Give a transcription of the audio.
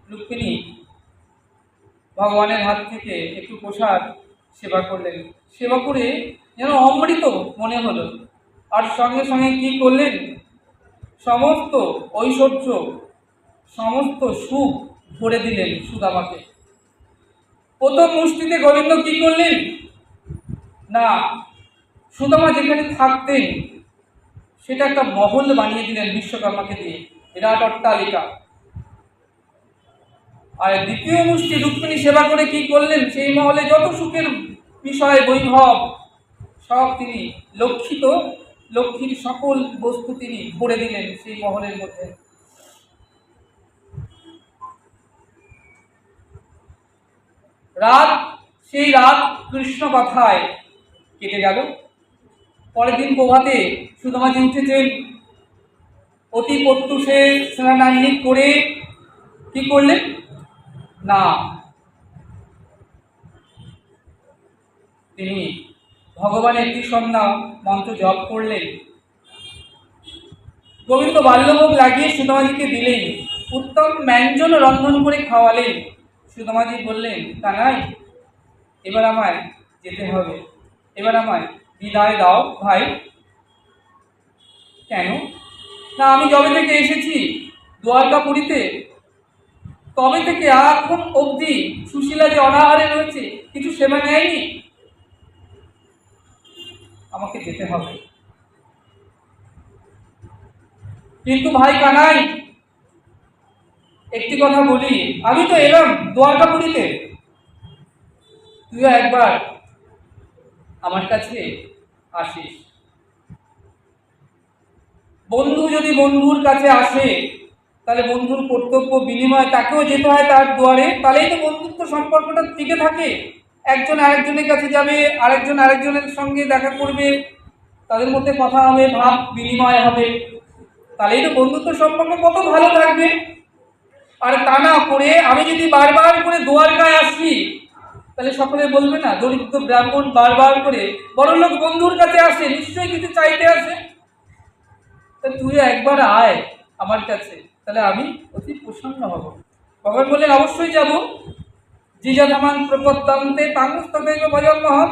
রুক্মিণী ভগবানের হাত থেকে একটু প্রসাদ সেবা করলেন। সেবা করে যেন অমৃত মনে হলো। আর সঙ্গে সঙ্গে কি করলেন, সমস্ত ঐশ্বর্য, সমস্ত সুখ ভরে দিলেন সুদামাকে। প্রথম মুষ্টিতে গোবিন্দ কি করলেন না, সুদামা যেখানে থাকতেন সেটা একটা মহল বানিয়ে দিলেন বিশ্বকর্মাকে দিয়ে, বিরাট অট্টালিকা। আর দ্বিতীয় মুষ্টি রুক্মিণী সেবা করে কি করলেন, সেই মহলে যত সুখের বিষয় বৈভব সব তিনি লক্ষিত, লক্ষ্মীর সকল বস্তু তিনি ভরে দিলেন সেই মহলের মধ্যে। রাত, সেই রাত কৃষ্ণ কথায় কেটে গেল। পরের দিন প্রভাতে সুদামাজি উঠেছেন, অতি প্রত্যুষে স্নানান্বিত করে কি করলেন না, তিনি ভগবানের ত্রিসন্ধ্যা মন্ত্র জপ করলেন। গোবিন্দ বাল্যভোগ লাগিয়ে সুদামাজিকে দিলেন, উত্তম ব্যঞ্জন রন্ধন করে খাওয়ালেন। সুদামাজি বললেন, কানাই এবার আমায় যেতে হবে, এবার আমায় বিদায় দাও ভাই। কেন না, আমি যবে থেকে এসেছি দ্বারকাপুরীতে তবে থেকে এখন অবধি সুশীলা যে অনাহারে রয়েছে, কিছু সেবা নেয়নি, আমাকে যেতে হবে। কিন্তু ভাই কানাই একটি কথা বলি, আমি তো এলাম দ্বারকাপুরীতে, তুইও একবার আমার কাছে আসিস। বন্ধু যদি বন্ধুর কাছে আসে তাহলে বন্ধুর কর্তব্য বিনিময় তাকেও যেতে হয় তার দুয়ারে, তাহলেই তো বন্ধুত্ব সম্পর্কটা টিকে থাকে। একজন আরেকজনের কাছে যাবে, আরেকজন আরেকজনের সঙ্গে দেখা করবে, তাদের মধ্যে কথা হবে, ভাব বিনিময় হবে, তাহলেই তো বন্ধুত্ব সম্পর্ক কত ভালো থাকবে। আর তা না করে আমি যদি বারবার করে দ্বারকায় আসি তাহলে সকলে বলবে না দরিদ্র ব্রাহ্মণ বারবার করে বড়লোক বন্ধুর কাছে আসে, নিশ্চয়ই কিছু চাইতে আসে। তা তুই একবার আয় আমার কাছে, তাহলে আমি অতি প্রসন্ন হব। ভগবান বললেন, অবশ্যই যাব। জিজাধামান প্রপদ্যন্তে তাঙ্গস্তদেব ভজন্মহম।